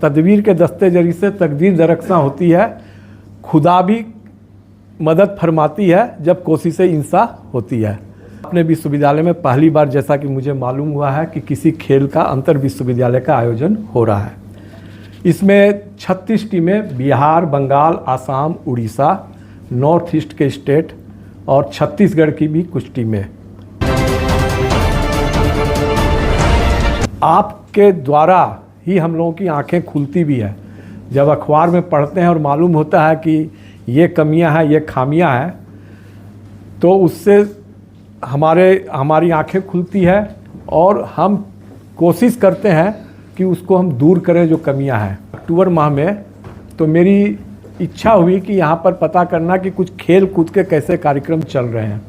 तदबीर के दस्ते जरी से तकदीर दरख्शां होती है, खुदा भी मदद फरमाती है जब कोशिशें इंसा होती है। अपने विश्वविद्यालय में पहली बार जैसा कि मुझे मालूम हुआ है कि किसी खेल का अंतर विश्वविद्यालय का आयोजन हो रहा है। इसमें 36 टीमें बिहार, बंगाल, आसाम, उड़ीसा, नॉर्थ ईस्ट के स्टेट और छत्तीसगढ़ की भी कुछ टीमें। आपके द्वारा ही हम लोगों की आंखें खुलती भी है। जब अखबार में पढ़ते हैं और मालूम होता है कि ये कमियां हैं, ये खामियां हैं, तो उससे हमारी आंखें खुलती है और हम कोशिश करते हैं कि उसको हम दूर करें जो कमियां हैं। अक्टूबर माह में तो मेरी इच्छा हुई कि यहाँ पर पता करना कि कुछ खेल कूद के कैसे कार्यक्रम चल रहे हैं।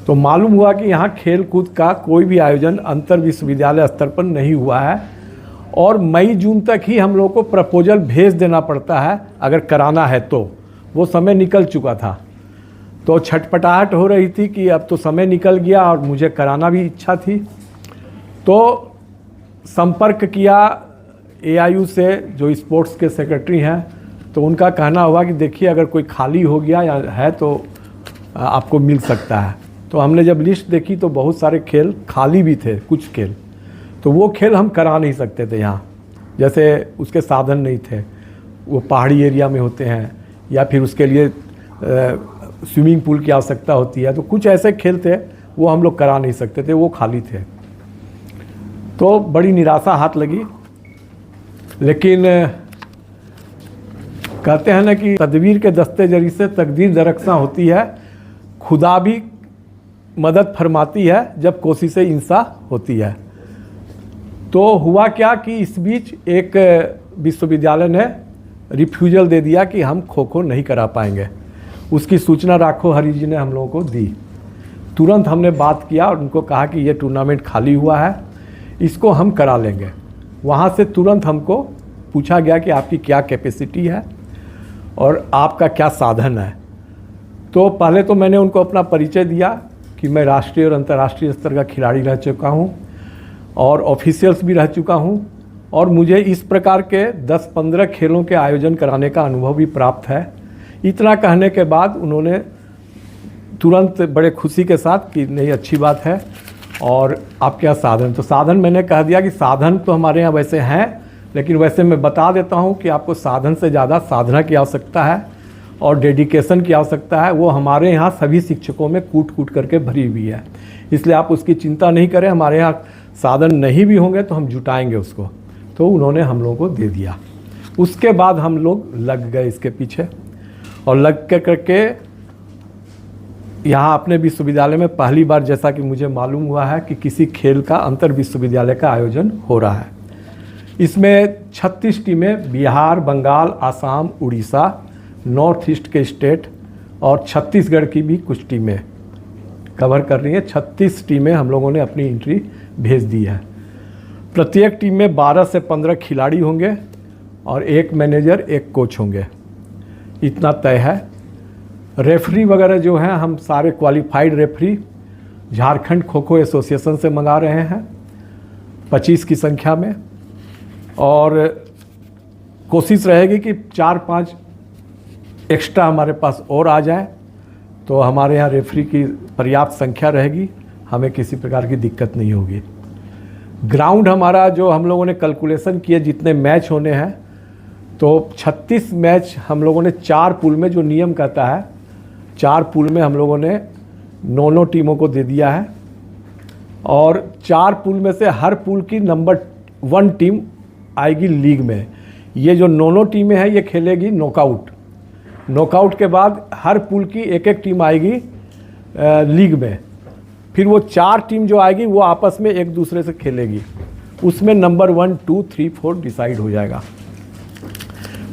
तो मालूम हुआ कि यहाँ खेल कूद का कोई भी आयोजन अंतर विश्वविद्यालय स्तर पर नहीं हुआ है और मई जून तक ही हम लोग को प्रपोजल भेज देना पड़ता है अगर कराना है तो। वो समय निकल चुका था तो छटपटाहट हो रही थी कि अब तो समय निकल गया और मुझे कराना भी इच्छा थी। तो संपर्क किया AIU से, जो स्पोर्ट्स के सेक्रेटरी हैं, तो उनका कहना हुआ कि देखिए अगर कोई खाली हो गया या है तो आपको मिल सकता है। तो हमने जब लिस्ट देखी तो बहुत सारे खेल खाली भी थे, कुछ खेल तो वो खेल हम करा नहीं सकते थे यहाँ, जैसे उसके साधन नहीं थे, वो पहाड़ी एरिया में होते हैं या फिर उसके लिए स्विमिंग पूल की आवश्यकता होती है। तो कुछ ऐसे खेल थे वो हम लोग करा नहीं सकते थे, वो खाली थे। तो बड़ी निराशा हाथ लगी। लेकिन कहते हैं ना कि तदबीर के दस्ते जरी से तकदीर दरख्शां होती है, खुदा भी मदद फरमाती है जब कोशिशें इंसा होती है। तो हुआ क्या कि इस बीच एक विश्वविद्यालय ने रिफ्यूजल दे दिया कि हम खो खो नहीं करा पाएंगे। उसकी सूचना राखो हरी जी ने हम लोगों को दी। तुरंत हमने बात किया और उनको कहा कि ये टूर्नामेंट खाली हुआ है, इसको हम करा लेंगे। वहाँ से तुरंत हमको पूछा गया कि आपकी क्या कैपेसिटी है और आपका क्या साधन है। तो पहले तो मैंने उनको अपना परिचय दिया कि मैं राष्ट्रीय और अंतर्राष्ट्रीय स्तर का खिलाड़ी रह चुका हूँ और ऑफिशियल्स भी रह चुका हूँ और मुझे इस प्रकार के 10-15 खेलों के आयोजन कराने का अनुभव भी प्राप्त है। इतना कहने के बाद उन्होंने तुरंत बड़े खुशी के साथ कि नहीं, अच्छी बात है और आप क्या साधन। तो साधन मैंने कह दिया कि साधन तो हमारे यहाँ वैसे हैं, लेकिन वैसे मैं बता देता हूँ कि आपको साधन से ज़्यादा साधना की आवश्यकता है और डेडिकेशन की आवश्यकता है। वो हमारे यहाँ सभी शिक्षकों में कूट कूट करके भरी हुई है, इसलिए आप उसकी चिंता नहीं करें। हमारे यहाँ साधन नहीं भी होंगे तो हम जुटाएंगे उसको। तो उन्होंने हम लोगों को दे दिया। उसके बाद हम लोग लग गए इसके पीछे और लग कर करके यहाँ अपने विश्वविद्यालय में पहली बार जैसा कि मुझे मालूम हुआ है कि किसी खेल का अंतर विश्वविद्यालय का आयोजन हो रहा है। इसमें 36 टीमें बिहार, बंगाल, आसाम, उड़ीसा, नॉर्थ ईस्ट के स्टेट और छत्तीसगढ़ की भी कुछ टीमें कवर कर रही हैं। 36 टीमें हम लोगों ने अपनी एंट्री भेज दी है। प्रत्येक टीम में 12 से 15 खिलाड़ी होंगे और एक मैनेजर, एक कोच होंगे, इतना तय है। रेफरी वगैरह जो हैं हम सारे qualified referee Jharkhand kho kho association से मंगा रहे हैं 25 की संख्या में, और कोशिश रहेगी कि 4-5 एक्स्ट्रा हमारे पास और आ जाए तो हमारे यहाँ रेफरी की पर्याप्त संख्या रहेगी, हमें किसी प्रकार की दिक्कत नहीं होगी। ग्राउंड हमारा जो हम लोगों ने कैलकुलेशन किए जितने मैच होने हैं, तो 36 मैच हम लोगों ने 4 पूल में, जो नियम कहता है 4 पूल में हम लोगों ने 9 टीमों को दे दिया है और 4 पूल में से हर पूल की नंबर 1 टीम आएगी लीग में। ये जो 9 टीमें हैं ये खेलेगी नॉकआउट। नॉकआउट के बाद हर पूल की एक टीम आएगी लीग में। फिर वो 4 टीम जो आएगी वो आपस में एक दूसरे से खेलेगी, उसमें नंबर 1, 2, 3, 4 डिसाइड हो जाएगा।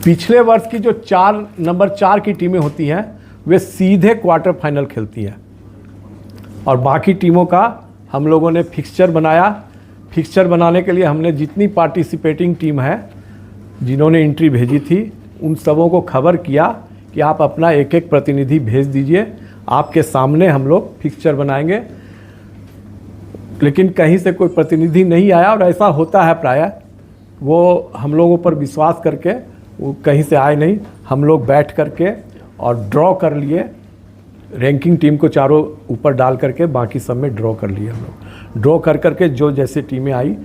पिछले वर्ष की जो नंबर 4 की टीमें होती हैं वे सीधे क्वार्टर फाइनल खेलती हैं और बाकी टीमों का हम लोगों ने फिक्सचर बनाया। फिक्सचर बनाने के लिए हमने जितनी पार्टिसिपेटिंग टीम है जिन्होंने एंट्री भेजी थी उन सबों को खबर किया कि आप अपना एक एक प्रतिनिधि भेज दीजिए, आपके सामने हम लोग फिक्सचर बनाएंगे। लेकिन कहीं से कोई प्रतिनिधि नहीं आया और ऐसा होता है प्रायः वो हम लोगों पर विश्वास करके वो कहीं से आए नहीं, हम लोग बैठ करके और ड्रॉ कर लिए, रैंकिंग टीम को चारों ऊपर डाल करके बाकी सब में ड्रॉ कर लिए। हम लोग ड्रॉ कर करके जो जैसे टीमें आई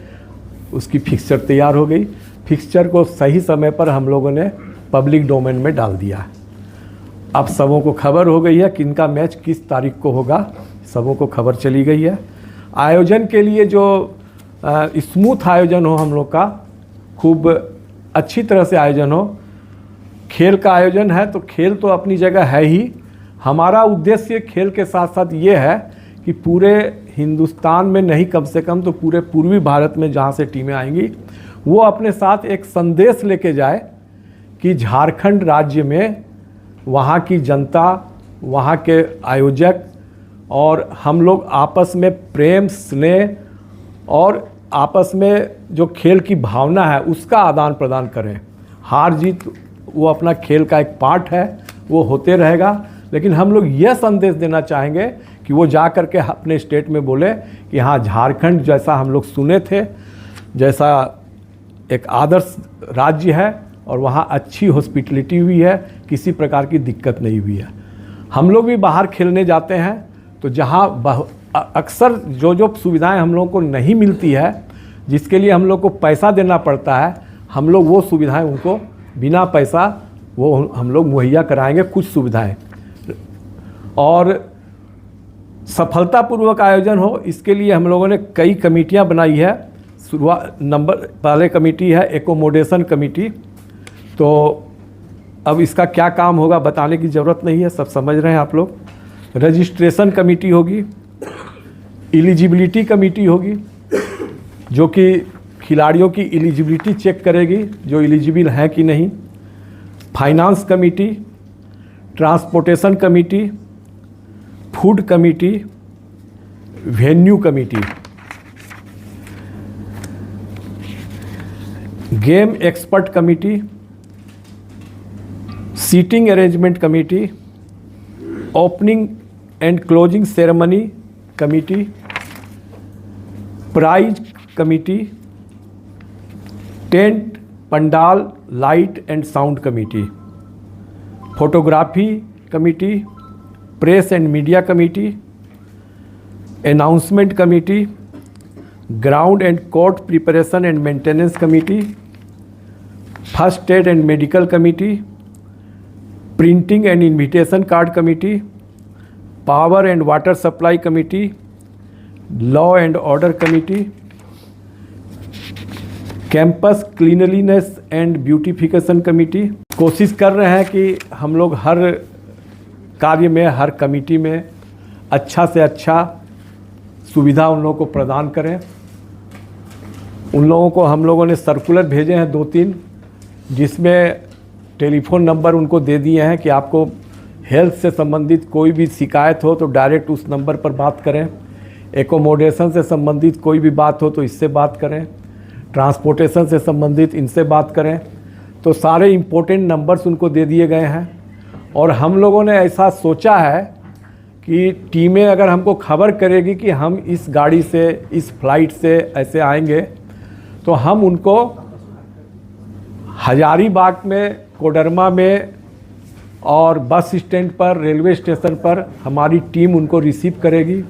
उसकी फिक्सचर तैयार हो गई। फिक्सचर को सही समय पर हम लोगों ने पब्लिक डोमेन में डाल दिया। अब सबों को खबर हो गई है कि इनका मैच किस तारीख को होगा, सबों को खबर चली गई है। आयोजन के लिए जो स्मूथ आयोजन हो, हम लोग का खूब अच्छी तरह से आयोजन हो। खेल का आयोजन है तो खेल तो अपनी जगह है ही, हमारा उद्देश्य खेल के साथ साथ ये है कि पूरे हिंदुस्तान में नहीं, कम से कम तो पूरे पूर्वी भारत में जहाँ से टीमें आएंगी वो अपने साथ एक संदेश लेके जाए कि झारखंड राज्य में वहाँ की जनता, वहाँ के आयोजक और हम लोग आपस में प्रेम, स्नेह और आपस में जो खेल की भावना है उसका आदान प्रदान करें। हार जीत वो अपना खेल का एक पार्ट है, वो होते रहेगा, लेकिन हम लोग यह संदेश देना चाहेंगे कि वो जा कर के अपने स्टेट में बोले कि हाँ, झारखंड जैसा हम लोग सुने थे, जैसा एक आदर्श राज्य है और वहाँ अच्छी हॉस्पिटलिटी हुई है, किसी प्रकार की दिक्कत नहीं हुई है। हम लोग भी बाहर खेलने जाते हैं तो जहाँ अक्सर जो सुविधाएं हम लोगों को नहीं मिलती है, जिसके लिए हम लोग को पैसा देना पड़ता है, हम लोग वो सुविधाएं उनको बिना पैसा वो हम लोग मुहैया कराएंगे कुछ सुविधाएं। और सफलतापूर्वक आयोजन हो इसके लिए हम लोगों ने कई कमेटियां बनाई है। पहले कमेटी है एकोमोडेशन कमेटी, तो अब इसका क्या काम होगा बताने की ज़रूरत नहीं है, सब समझ रहे हैं आप लोग। रजिस्ट्रेशन कमेटी होगी, एलिजिबिलिटी कमेटी होगी जो कि खिलाड़ियों की एलिजिबिलिटी चेक करेगी, जो एलिजिबल है कि नहीं। Finance committee, transportation committee, food committee, venue committee, game expert committee, seating arrangement committee, opening and closing ceremony committee, prize committee, tent, pandal, light and sound committee, photography committee, press and media committee, announcement committee, ground and court preparation and maintenance committee, first aid and medical committee, printing and invitation card committee, power and water supply committee, law and order committee, campus cleanliness and beautification committee. कोशिश कर रहे हैं कि हम लोग हर कार्य में, हर committee में अच्छा से अच्छा सुविधा उन लोगों को प्रदान करें। उन लोगों को हम लोगों ने सर्कुलर भेजे हैं 2-3, जिसमें टेलीफोन नंबर उनको दे दिए हैं कि आपको हेल्थ से संबंधित कोई भी शिकायत हो तो डायरेक्ट उस नंबर पर बात करें, एकोमोडेशन से संबंधित कोई भी बात हो तो इससे बात करें, ट्रांसपोर्टेशन से संबंधित इनसे बात करें। तो सारे इम्पोर्टेंट नंबर्स उनको दे दिए गए हैं। और हम लोगों ने ऐसा सोचा है कि टीमें अगर हमको खबर करेगी कि हम इस गाड़ी से, इस फ्लाइट से ऐसे आएंगे, तो हम उनको हजारीबाग में, कोडरमा में और बस स्टैंड पर, रेलवे स्टेशन पर हमारी टीम उनको रिसीव करेगी,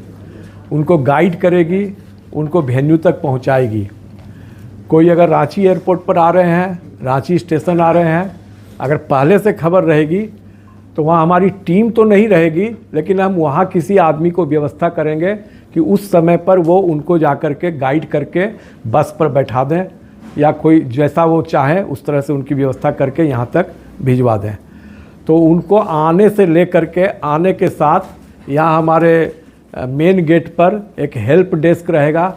उनको गाइड करेगी, उनको वेन्यू तक पहुंचाएगी। कोई अगर रांची एयरपोर्ट पर आ रहे हैं, रांची स्टेशन आ रहे हैं, अगर पहले से खबर रहेगी तो वहाँ हमारी टीम तो नहीं रहेगी, लेकिन हम वहाँ किसी आदमी को व्यवस्था करेंगे कि उस समय पर वो उनको जा कर के गाइड करके बस पर बैठा दें, या कोई जैसा वो चाहे उस तरह से उनकी व्यवस्था करके यहाँ तक भिजवा दें। तो उनको आने से ले कर के, आने के साथ यहाँ हमारे मेन गेट पर एक हेल्प डेस्क रहेगा।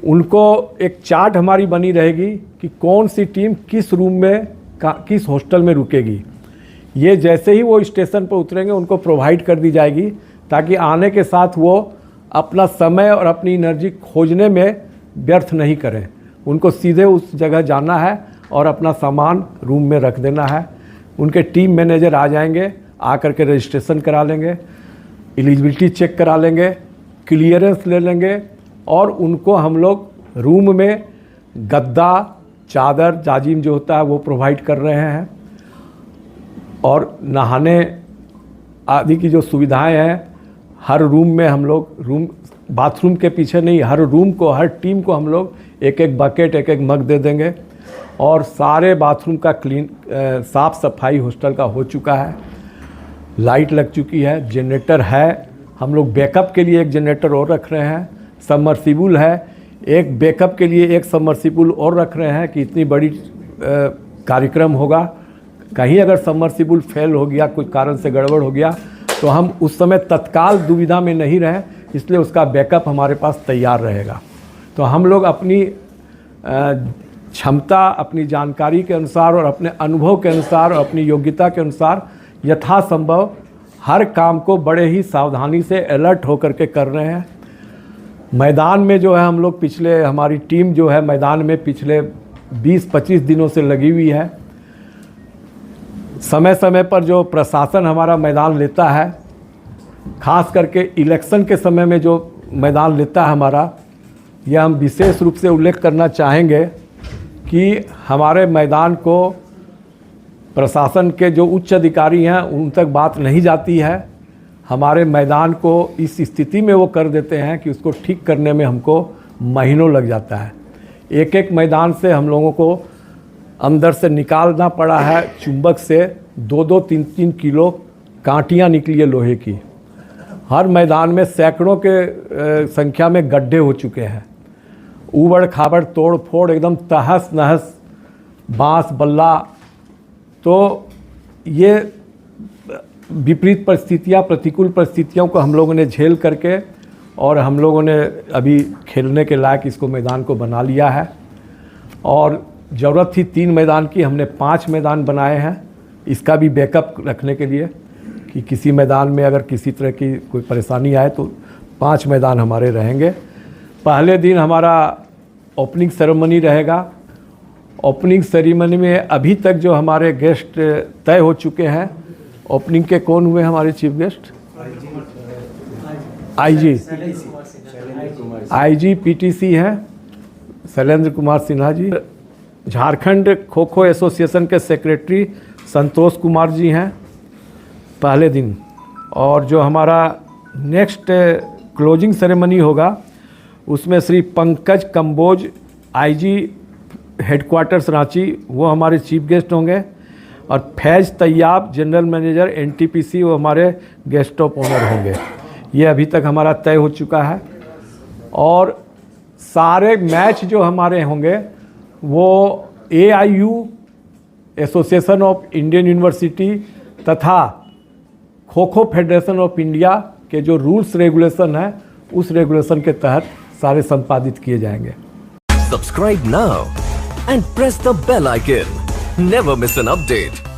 उनको एक चार्ट हमारी बनी रहेगी कि कौन सी टीम किस रूम में, किस हॉस्टल में रुकेगी। ये जैसे ही वो स्टेशन पर उतरेंगे उनको प्रोवाइड कर दी जाएगी, ताकि आने के साथ वो अपना समय और अपनी एनर्जी खोजने में व्यर्थ नहीं करें। उनको सीधे उस जगह जाना है और अपना सामान रूम में रख देना है। उनके टीम मैनेजर आ जाएंगे, आकर के रजिस्ट्रेशन करा लेंगे, एलिजिबिलिटी चेक करा लेंगे, क्लियरेंस ले लेंगे, और उनको हम लोग रूम में गद्दा, चादर जाजिम जो होता है वो प्रोवाइड कर रहे हैं, और नहाने आदि की जो सुविधाएं हैं हर रूम में हम लोग बाथरूम के पीछे नहीं, हर रूम को, हर टीम को हम लोग एक एक बकेट, एक एक मग दे देंगे। और सारे बाथरूम का साफ़ सफाई हॉस्टल का हो चुका है, लाइट लग चुकी है, जनरेटर है, हम लोग बैकअप के लिए एक जनरेटर और रख रहे हैं, सबमर्सिबल है, एक बैकअप के लिए एक सबमर्सिबल और रख रहे हैं कि इतनी बड़ी कार्यक्रम होगा, कहीं अगर सबमर्सिबल फेल हो गया, कुछ कारण से गड़बड़ हो गया तो हम उस समय तत्काल दुविधा में नहीं रहे, इसलिए उसका बैकअप हमारे पास तैयार रहेगा। तो हम लोग अपनी क्षमता, अपनी जानकारी के अनुसार और अपने अनुभव के अनुसार और अपनी योग्यता के अनुसार यथासंभव हर काम को बड़े ही सावधानी से अलर्ट होकर के कर रहे हैं। मैदान में जो है हम लोग हमारी टीम जो है मैदान में पिछले 20-25 दिनों से लगी हुई है। समय समय पर जो प्रशासन हमारा मैदान लेता है, खास करके इलेक्शन के समय में जो मैदान लेता है हमारा, यह हम विशेष रूप से उल्लेख करना चाहेंगे कि हमारे मैदान को प्रशासन के जो उच्च अधिकारी हैं उन तक बात नहीं जाती है। हमारे मैदान को इस स्थिति में वो कर देते हैं कि उसको ठीक करने में हमको महीनों लग जाता है। एक एक मैदान से हम लोगों को अंदर से निकालना पड़ा है, चुंबक से 2-2, 3-3 किलो कांटियाँ निकली है लोहे की। हर मैदान में सैकड़ों के संख्या में गड्ढे हो चुके हैं, ऊबड़ खाबड़ तोड़ फोड़ एकदम तहस नहस, बांस बल्ला। तो ये विपरीत परिस्थितियाँ, प्रतिकूल परिस्थितियों को हम लोगों ने झेल करके और हम लोगों ने अभी खेलने के लायक इसको मैदान को बना लिया है। और ज़रूरत थी 3 मैदान की, हमने 5 मैदान बनाए हैं इसका भी बैकअप रखने के लिए कि किसी मैदान में अगर किसी तरह की कोई परेशानी आए तो 5 मैदान हमारे रहेंगे। पहले दिन हमारा ओपनिंग सेरेमनी रहेगा। ओपनिंग सेरेमनी में अभी तक जो हमारे गेस्ट तय हो चुके हैं, ओपनिंग के कौन हुए हमारे चीफ गेस्ट? आईजी पीटीसी हैं शैलेंद्र कुमार सिन्हा जी। झारखंड खो खो एसोसिएशन के सेक्रेटरी संतोष कुमार जी हैं पहले दिन। और जो हमारा नेक्स्ट क्लोजिंग सेरेमनी होगा उसमें श्री पंकज कंबोज, आईजी हेडक्वार्टर्स रांची, वो हमारे चीफ गेस्ट होंगे। और फैज़ तैयाब, जनरल मैनेजर एनटीपीसी, वो हमारे गेस्ट ऑफ ऑनर होंगे। ये अभी तक हमारा तय हो चुका है। और सारे मैच जो हमारे होंगे वो AIU, association of Indian university तथा kho kho federation of India के जो रूल्स रेगुलेशन है उस रेगुलेशन के तहत सारे संपादित किए जाएंगे। Subscribe now and press the bell icon, never miss an update.